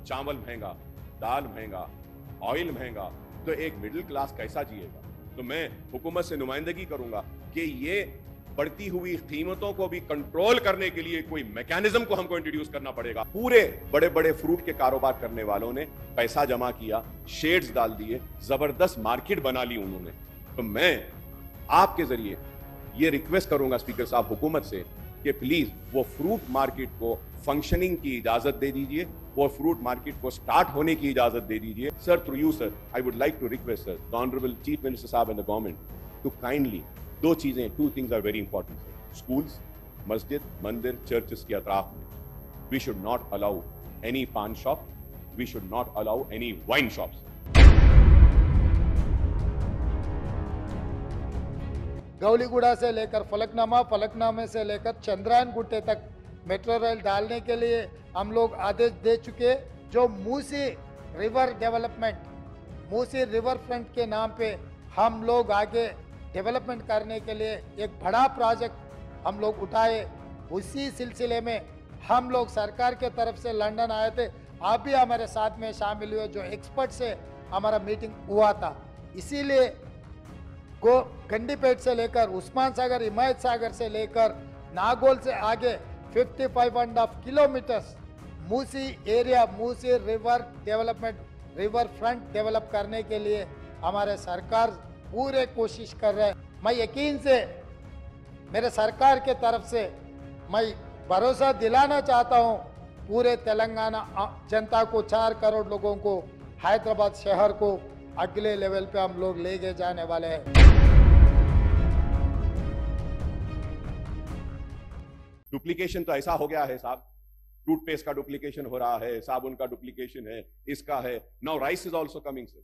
चावल महंगा, दाल महंगा, ऑयल महंगा, तो एक मिडिल क्लास कैसा जिएगा? तो मैं हुकूमत से नुमाइंदगी करूंगा कि ये बढ़ती हुई कीमतों को भी कंट्रोल करने के लिए कोई मैकेनिज्म को हमको इंट्रोड्यूस करना पड़ेगा। पूरे बड़े बड़े फ्रूट के कारोबार करने वालों ने पैसा जमा किया, शेड्स डाल दिए, जबरदस्त मार्केट बना ली उन्होंने। तो मैं आपके जरिए ये रिक्वेस्ट करूंगा स्पीकर साहब हुकूमत से कि प्लीज वो फ्रूट मार्केट को फंक्शनिंग की इजाजत दे दीजिए, वो फ्रूट मार्केट को स्टार्ट होने की इजाजत दे दीजिए। Sir through you sir I would like to request sir the honourable chief minister साहब and the government to kindly दो चीजें, two things are very important sir. Schools, मस्जिद, मंदिर, चर्चेस के अतराफ में we should not allow any paan shop, we should not allow any wine shops. Gowliguda से लेकर फलकनामा, फलकनामे से लेकर चंद्रायन गुट्टे तक मेट्रो रेल डालने के लिए हम लोग आदेश दे चुके। जो Musi river development, Musi river front के नाम पे हम लोग आगे डेवलपमेंट करने के लिए एक बड़ा प्रोजेक्ट हम लोग उठाए। उसी सिलसिले में हम लोग सरकार के तरफ से लंदन आए थे, आप भी हमारे साथ में शामिल हुए, जो एक्सपर्ट से हमारा मीटिंग हुआ था। इसीलिए गंडीपेट से लेकर उस्मान सागर, हिमायत सागर से लेकर नागौल से आगे 55.5 kilometres Musi area, Musi river development, river front develop करने के लिए हमारे सरकार पूरे कोशिश कर रहे हैं। मैं यकीन से मेरे सरकार के तरफ से मैं भरोसा दिलाना चाहता हूं पूरे तेलंगाना जनता को, 4 करोड़ लोगों को, हैदराबाद शहर को अगले लेवल पे हम लोग लेके जाने वाले हैं। डुप्लीकेशन तो ऐसा हो गया है साहब, टूथपेस्ट का डुप्लीकेशन हो रहा है, साबुन का डुप्लीकेशन है, इसका है। Now rice is also coming sir.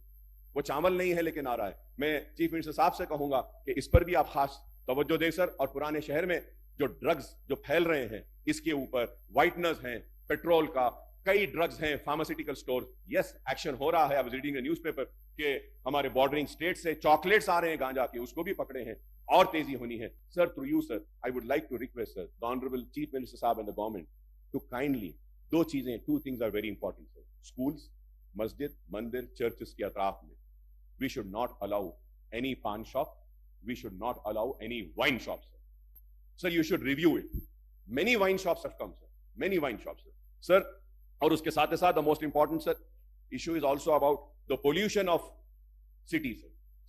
वो चावल नहीं है लेकिन आ रहा है। मैं चीफ मिनिस्टर साहब से कहूंगा कि इस पर भी आप खास तवज्जो दें सर। और पुराने शहर में जो ड्रग्स जो फैल रहे हैं इसके ऊपर, व्हाइटनर्स हैं, पेट्रोल का, कई ड्रग्स हैं, फार्मास्यूटिकल स्टोर, यस एक्शन हो रहा है। I was reading the newspaper कि हमारे बॉर्डरिंग स्टेट से चॉकलेट्स आ रहे हैं गांजा के, उसको भी पकड़े हैं, और तेजी होनी है। Sir through you sir I would like to request sir the honourable chief minister साहब and the government to kindly दो चीजें, two things are very important sir. Schools, मस्जिद, मंदिर, चर्चेस के अतराफ में we should not allow any paan shop, we should not allow any wine shop sir. You should review it. Many wine shops have come sir, many wine shops sir. और उसके साथ साथ the most important sir issue is also about the pollution of city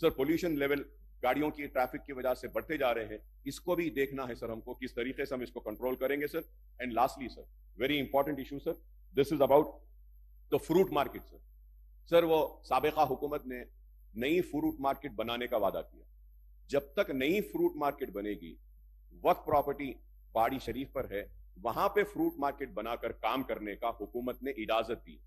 sir. Pollution level गाड़ियों की, traffic की वजह से बढ़ते जा रहे हैं, इसको भी देखना है सर हमको, किस तरीके से हम इसको कंट्रोल करेंगे sir. And lastly sir, very important issue sir, this is about the fruit market sir. Sir वो साबिका हुकूमत ने नई फ्रूट मार्केट बनाने का वादा किया। जब तक नई फ्रूट मार्केट बनेगी, वक्फ प्रॉपर्टी पहाड़ी शरीफ पर है, वहां पे फ्रूट मार्केट बनाकर काम करने का हुकूमत ने इजाजत दी।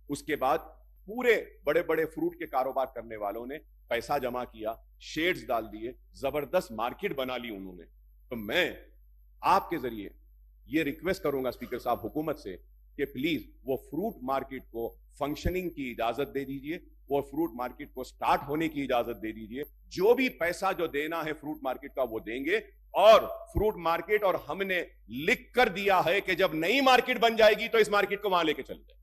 उसके बाद पूरे बड़े बड़े फ्रूट के कारोबार करने वालों ने पैसा जमा किया, शेड्स डाल दिए, जबरदस्त मार्केट बना ली उन्होंने। तो मैं आपके जरिए ये रिक्वेस्ट करूंगा स्पीकर साहब हुकूमत से कि प्लीज वो फ्रूट मार्केट को फंक्शनिंग की इजाजत दे दीजिए, वो फ्रूट मार्केट को स्टार्ट होने की इजाजत दे दीजिए। जो भी पैसा जो देना है फ्रूट मार्केट का वो देंगे। और फ्रूट मार्केट, और हमने लिख कर दिया है कि जब नई मार्केट बन जाएगी तो इस मार्केट को वहां लेके चल जाए,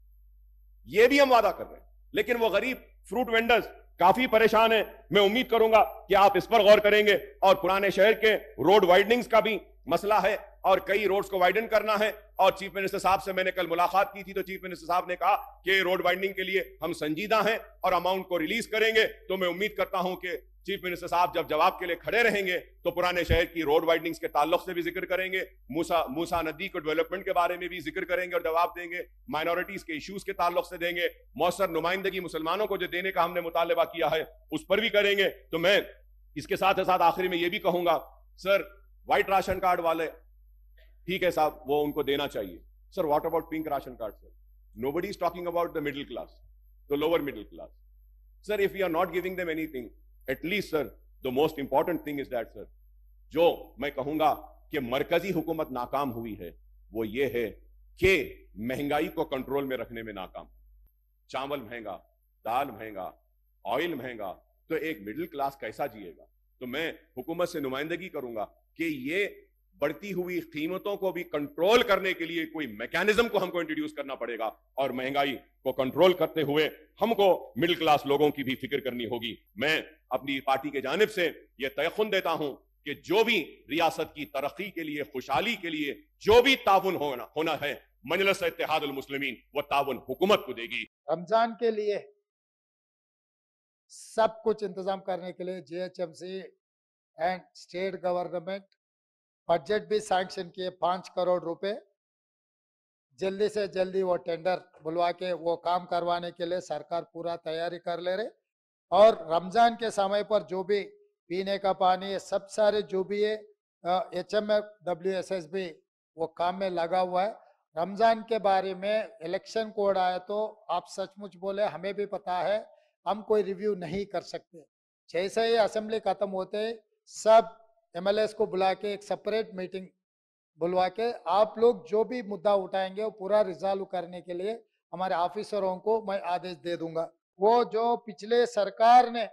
ये भी हम वादा कर रहे हैं। लेकिन वो गरीब फ्रूट वेंडर्स काफी परेशान है। मैं उम्मीद करूंगा कि आप इस पर गौर करेंगे। और पुराने शहर के रोड वाइडनिंग्स का भी मसला है और कई रोड्स को वाइडन करना है। और चीफ मिनिस्टर साहब से मैंने कल मुलाकात की थी, तो चीफ मिनिस्टर साहब ने कहा कि रोड वाइडनिंग के लिए हम संजीदा हैं और अमाउंट को रिलीज करेंगे। तो मैं उम्मीद करता हूं कि चीफ मिनिस्टर साहब जब जवाब के लिए खड़े रहेंगे तो पुराने शहर की रोड वाइडनिंग्स के ताल्लुक से भी जिक्र करेंगे, मूसा नदी को डेवलपमेंट के बारे में भी जिक्र करेंगे और जवाब देंगे, माइनॉरिटीज के इश्यूज के ताल्लुक से देंगे, मौसर नुमाइंदगी मुसलमानों को जो देने का हमने मुतालबा किया है उस पर भी करेंगे। तो मैं इसके साथ साथ आखिरी में यह भी कहूंगा सर, व्हाइट राशन कार्ड वाले ठीक है साहब, वो उनको देना चाहिए sir. What about pink ration card sir? Nobody is talking about the middle class, the lower middle class sir. If you are not giving them anything, at least sir the most important thing is that sir, जो मैं कहूंगा कि मरकजी हुकूमत नाकाम हुई है वो ये है कि महंगाई को कंट्रोल में रखने में नाकाम। चावल महंगा, दाल महंगा, ऑयल महंगा, तो एक मिडिल क्लास कैसा जिएगा? तो मैं हुकूमत से नुमाइंदगी करूंगा कि ये बढ़ती हुई कीमतों को भी कंट्रोल करने के लिए कोई मैकेनिज्म को हमको इंट्रोड्यूस करना पड़ेगा और महंगाई को कंट्रोल करते हुए हमको मिडिल क्लास लोगों की भी फिक्र करनी होगी। मैं अपनी पार्टी के जानिब से यह तयखुन देता हूं कि जो भी रियासत की तरक्की के लिए, खुशहाली के लिए जो भी ताउन होना है, मजलिस इत्तेहादुल मुस्लिमीन वो ताउन हुकूमत को देगी। रमजान के लिए सब कुछ इंतजाम करने के लिए GHMC and state government budget भी सैंक्शन किए 5 करोड़ रुपए। जल्दी से जल्दी वो टेंडर बुलवा के वो काम करवाने के लिए सरकार पूरा तैयारी कर ले रहे। और रमजान के समय पर जो भी पीने का पानी है, सब सारे जो भी है HMF WSSB वो काम में लगा हुआ है। रमजान के बारे में इलेक्शन कोड आया तो आप सचमुच बोले, हमें भी पता है, हम कोई रिव्यू नहीं कर सकते। जैसे ही असेंबली खत्म होते सब MLAs को बुला के एक सेपरेट मीटिंग बुलवा के आप लोग जो भी मुद्दा उठाएंगे वो पूरा रिजॉल्व करने के लिए हमारे ऑफिसरों को मैं आदेश दे दूंगा। वो जो पिछले सरकार ने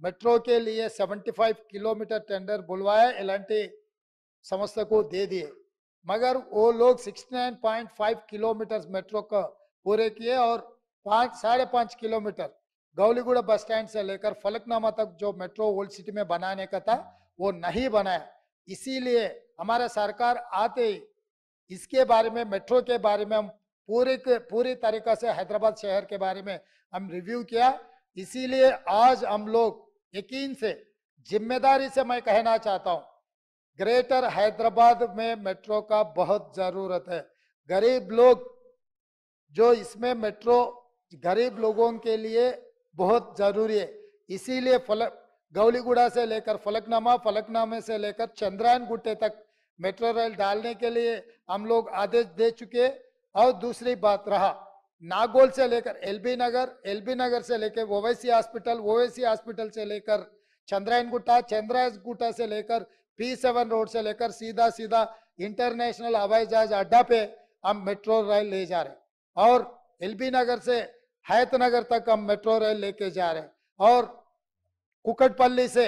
मेट्रो के लिए 75 किलोमीटर टेंडर बुलवाया, इलांटी संस्था को दे दिए, मगर वो लोग 69.5 किलोमीटर मेट्रो का पूरे किए और 5.5 किलोमीटर गौलीगुड़ा बस स्टैंड से लेकर फलकनामा तक जो मेट्रो ओल्ड सिटी में बनाने का था वो नहीं बनाया। इसीलिए हमारा सरकार आते ही इसके बारे में, मेट्रो के बारे में हम पूरी तरीका से हैदराबाद शहर के बारे में हम रिव्यू किया। इसीलिए आज हम लोग यकीन से, जिम्मेदारी से मैं कहना चाहता हूं, ग्रेटर हैदराबाद में मेट्रो का बहुत जरूरत है। गरीब लोग जो इसमें मेट्रो गरीब लोगों के लिए बहुत जरूरी है। इसीलिए गौलीगुड़ा से लेकर फलकनामा, फलकनामे से लेकर चंद्रायन गुट्टे तक मेट्रो रेल डालने के लिए हम लोग आदेश दे चुके। और दूसरी बात रहा नागोल से लेकर एलबी नगर से लेकर ओवैसी हॉस्पिटल से लेकर चंद्रायन गुट्टा से लेकर P7 रोड से लेकर सीधा इंटरनेशनल हवाई जहाज अड्डा पे हम मेट्रो रेल ले जा रहे और एलबी नगर से हैत नगर तक हम मेट्रो रेल लेके जा रहे और कुकटपल्ली से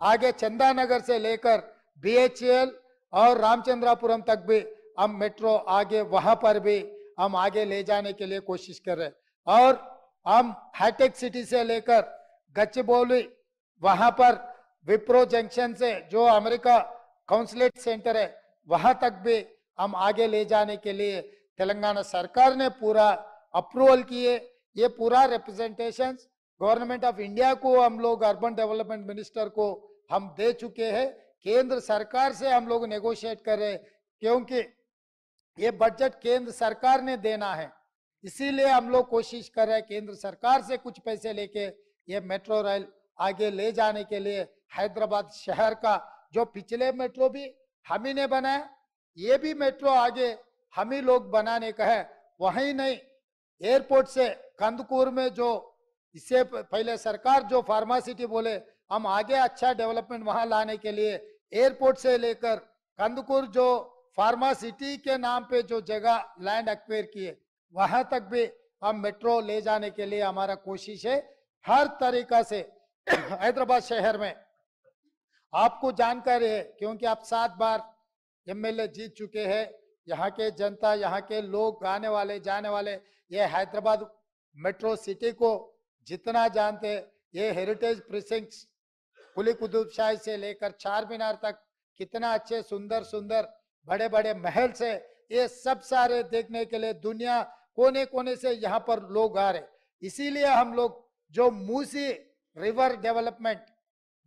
आगे चंदानगर से लेकर BHEL और रामचंद्रापुरम तक भी हम मेट्रो आगे वहां पर भी हम आगे ले जाने के लिए कोशिश कर रहे हैं। और हम हाईटेक सिटी से लेकर गच्चीबौली वहां पर विप्रो जंक्शन से जो अमेरिका काउंसलेट सेंटर है वहां तक भी हम आगे ले जाने के लिए तेलंगाना सरकार ने पूरा अप्रूवल किए। ये पूरा रिप्रेजेंटेशन गवर्नमेंट ऑफ इंडिया को हम लोग अर्बन डेवलपमेंट मिनिस्टर को हम दे चुके हैं। केंद्र सरकार से हम लोग नेगोशिएट कर रहे हैं क्योंकि ये बजट केंद्र सरकार ने देना है, इसीलिए हम लोग कोशिश कर रहे हैं केंद्र सरकार से कुछ पैसे लेके ये मेट्रो रेल आगे ले जाने के लिए। हैदराबाद शहर का जो पिछले मेट्रो भी हम ही ने बनाया, ये भी मेट्रो आगे हम ही लोग बनाने का है। वहीं नहीं, एयरपोर्ट से कंदकूर में जो इससे पहले सरकार जो फार्मासिटी बोले, हम आगे अच्छा डेवलपमेंट वहां लाने के लिए एयरपोर्ट से लेकर कंदकूर जो फार्मासिटी के नाम पे जो जगह लैंड एक्वायर किए वहां तक भी हम मेट्रो ले जाने के लिए हमारा कोशिश है। हर तरीका से हैदराबाद शहर में आपको जानकारी है क्योंकि आप 7 बार MLA जीत चुके हैं। यहाँ के जनता, यहाँ के लोग, आने वाले जाने वाले, ये हैदराबाद मेट्रो सिटी को जितना जानते, ये हेरिटेज प्रिसिंक्ट्स कुली कुतुब शाही से लेकर चार मीनार तक कितना अच्छे सुंदर सुंदर बड़े बड़े महल से, ये सब सारे देखने के लिए दुनिया कोने कोने से यहाँ पर लोग आ रहे। इसीलिए हम लोग जो Musi river development,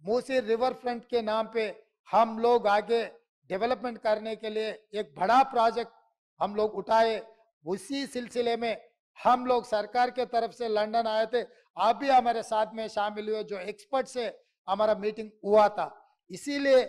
Musi river front के नाम पे हम लोग आगे डेवलपमेंट करने के लिए एक बड़ा प्रोजेक्ट हम लोग उठाए। उसी सिलसिले में हम लोग सरकार के तरफ से लंदन आए थे, आप भी हमारे साथ में शामिल हुए, जो एक्सपर्ट से हमारा मीटिंग हुआ था। इसीलिए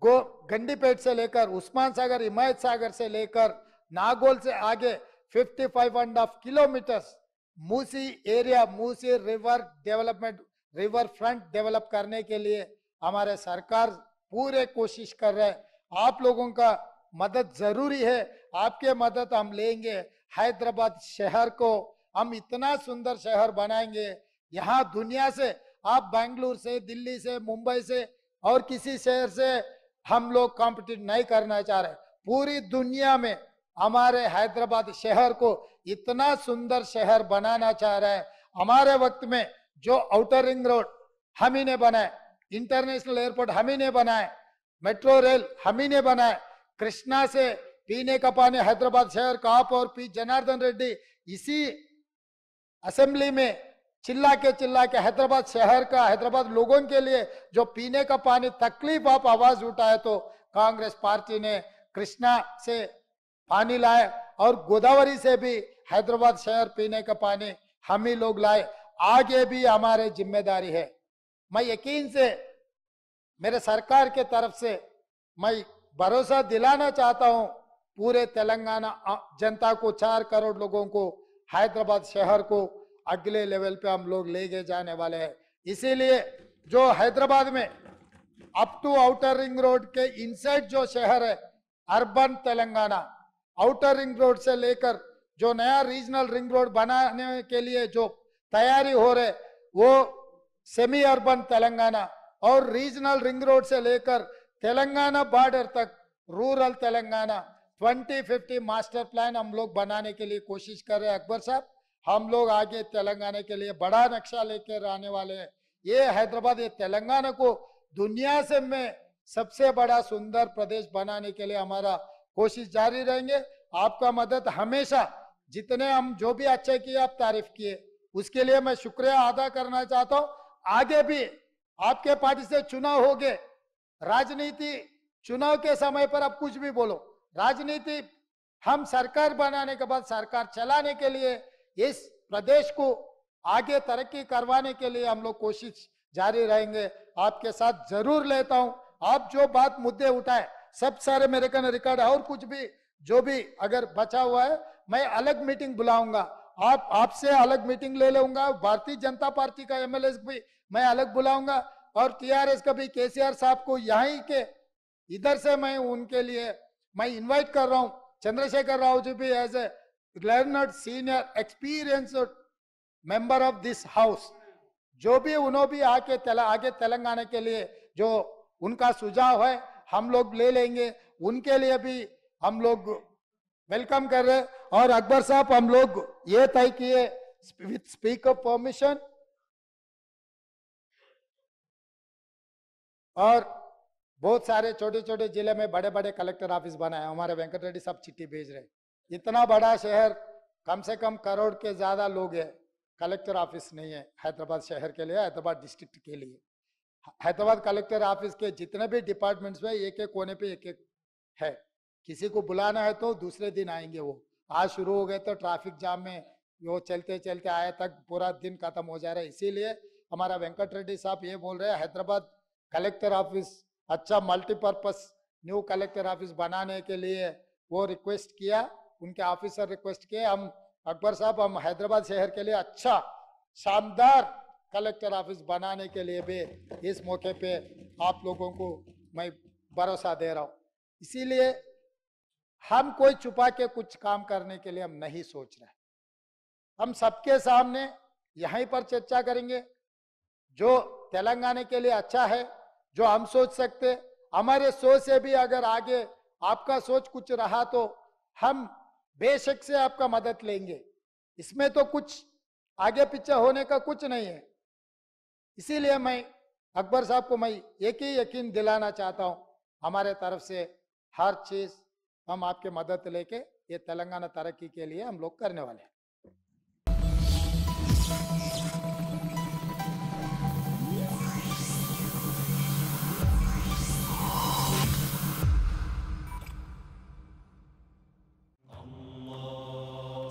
गंडीपेट से लेकर उस्मान सागर, हिमायत सागर से लेकर नागोल से आगे 55.5 kilometres Musi area, Musi river development, river front develop करने के लिए हमारे सरकार पूरे कोशिश कर रहे हैं। आप लोगों का मदद जरूरी है, आपके मदद हम लेंगे। हैदराबाद शहर को हम इतना सुंदर शहर बनाएंगे, यहाँ दुनिया से आप बेंगलुरु से, दिल्ली से, मुंबई से और किसी शहर से हम लोग कॉम्पिटिट नहीं करना चाह रहे। पूरी दुनिया में हमारे हैदराबाद शहर को इतना सुंदर शहर बनाना चाह रहा है। हमारे वक्त में जो आउटर रिंग रोड हम ही ने बनाए, इंटरनेशनल एयरपोर्ट हम ही ने बनाए, मेट्रो रेल हम ही ने बनाए, कृष्णा से पीने का पानी हैदराबाद शहर का आप और पी जनार्दन रेड्डी इसी असेंबली में चिल्ला के हैदराबाद शहर का, हैदराबाद लोगों के लिए जो पीने का पानी तकलीफ आप आवाज उठाए, तो कांग्रेस पार्टी ने कृष्णा से पानी लाए और गोदावरी से भी हैदराबाद शहर पीने का पानी हम ही लोग लाए। आगे भी हमारे जिम्मेदारी है। मैं यकीन से मेरे सरकार के तरफ से मैं भरोसा दिलाना चाहता हूं पूरे तेलंगाना जनता को, 4 करोड़ लोगों को, हैदराबाद शहर को अगले लेवल पे हम लोग लेके जाने वाले हैं। इसीलिए जो हैदराबाद में up to outer ring road के इनसाइड जो शहर है urban Telangana, outer ring road से लेकर जो नया रीजनल रिंग रोड बनाने के लिए जो तैयारी हो रहे वो सेमी अर्बन तेलंगाना, और रीजनल रिंग रोड से लेकर तेलंगाना बॉर्डर तक रूरल तेलंगाना 2050 मास्टर प्लान हम लोग बनाने के लिए कोशिश कर रहे हैं। अकबर साहब, हम लोग आगे तेलंगाना के लिए बड़ा नक्शा लेकर आने वाले हैं। ये हैदराबाद, ये तेलंगाना को दुनिया से में सबसे बड़ा सुंदर प्रदेश बनाने के लिए हमारा कोशिश जारी रहेंगे। आपका मदद हमेशा, जितने हम जो भी अच्छे किए आप तारीफ किए, उसके लिए मैं शुक्रिया अदा करना चाहता हूँ। आगे भी आपके पार्टी से चुनाव हो गए, राजनीति चुनाव के समय पर आप कुछ भी बोलो, राजनीति हम सरकार बनाने के बाद सरकार चलाने के लिए, इस प्रदेश को आगे तरक्की करवाने के लिए हम लोग कोशिश जारी रहेंगे। आपके साथ जरूर लेता हूं। आप जो बात मुद्दे उठाए सब सारे मेरे का रिकॉर्ड है, और कुछ भी जो भी अगर बचा हुआ है मैं अलग मीटिंग बुलाऊंगा, आपसे अलग मीटिंग ले लूंगा। भारतीय जनता पार्टी का एमएलए भी मैं अलग बुलाऊंगा, और टीआरएस का भी केसीआर साहब को यहीं के इधर से मैं उनके लिए मैं इनवाइट कर रहा हूं। चंद्रशेखर राव जी भी as a learned senior experienced member of this house, जो भी उन्होंने भी आगे तेलंगाना के लिए जो उनका सुझाव है हम लोग ले लेंगे, उनके लिए भी हम लोग वेलकम कर रहे हैं। और अकबर साहब, हम लोग ये तय किए विद स्पीकर परमिशन, और बहुत सारे छोटे छोटे जिले में बड़े बड़े कलेक्टर ऑफिस बनाए। हमारे वेंकट रेड्डी साहब चिट्ठी भेज रहे। इतना बड़ा शहर, कम से कम करोड़ के ज्यादा लोग हैं, कलेक्टर ऑफिस नहीं है हैदराबाद शहर के लिए, हैदराबाद डिस्ट्रिक्ट के लिए। हैदराबाद कलेक्टर ऑफिस के जितने भी डिपार्टमेंट्स में एक एक कोने पे एक एक है। किसी को बुलाना है तो दूसरे दिन आएंगे। वो आज शुरू हो गए तो ट्रैफिक जाम में वो चलते चलते आए तक पूरा दिन खत्म हो जा रहा है। इसीलिए हमारा वेंकट रेड्डी साहब ये बोल रहे हैं हैदराबाद कलेक्टर ऑफिस अच्छा मल्टीपर्पज न्यू कलेक्टर ऑफिस बनाने के लिए वो रिक्वेस्ट किया, उनके ऑफिसर रिक्वेस्ट किए। हम अकबर साहब, हम हैदराबाद शहर के लिए अच्छा शानदार कलेक्टर ऑफिस बनाने के लिए भी इस मौके पे आप लोगों को मैं भरोसा दे रहा हूँ। इसीलिए हम कोई छुपा के कुछ काम करने के लिए हम नहीं सोच रहे। हम सबके सामने यहीं पर चर्चा करेंगे जो तेलंगाना के लिए अच्छा है, जो हम सोच सकते। हमारे सोच से भी अगर आगे आपका सोच कुछ रहा तो हम बेशक से आपका मदद लेंगे। इसमें तो कुछ आगे पीछे होने का कुछ नहीं है। इसीलिए मैं अकबर साहब को मैं एक ही यकीन दिलाना चाहता हूं, हमारे तरफ से हर चीज हम आपके मदद लेके ये तेलंगाना तरक्की के लिए हम लोग करने वाले हैं।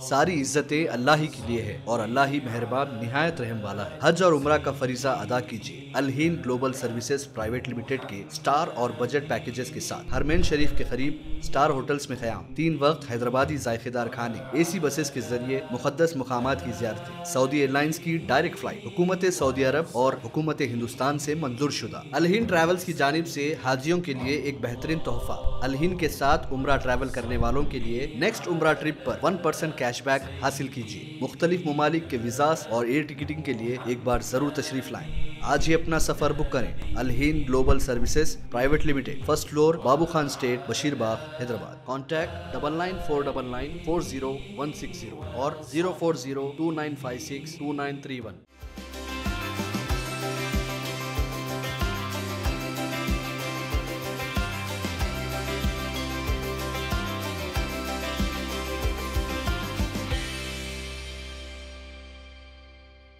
सारी इज्जतें अल्लाह ही के लिए है और अल्लाह ही मेहरबान निहायत रहम वाला है। हज और उम्रा का फरीजा अदा कीजिए अलहीन ग्लोबल सर्विसेज प्राइवेट लिमिटेड के स्टार और बजट पैकेजेस के साथ। हरमैन शरीफ के करीब स्टार होटल्स में क़याम, 3 वक्त हैदराबादी जायकेदार खाने, एसी बसेस के जरिए मुक़द्दस मुकामात की ज़ियारतें, सऊदी एयरलाइंस की डायरेक्ट फ्लाइट, हुकूमत सऊदी अरब और हुकूमत हिंदुस्तान से मंजूर शुदा। अलहीन ट्रैवल्स की जानिब से हाजियों के लिए एक बेहतरीन तोहफा। अलहीन के साथ उम्रा ट्रैवल करने वालों के लिए नेक्स्ट उम्रा ट्रिप पर 1% कैशबैक हासिल कीजिए। मुख्तलिफ ममालिक के वीज़ास और एयर टिकटिंग के लिए एक बार जरूर तशरीफ लाएं। आज ही अपना सफर बुक करें। Alheen global services private limited, first floor, Babu Khan estate, Basheerbagh, Hyderabad. Contact 9949940160 और 04029562931।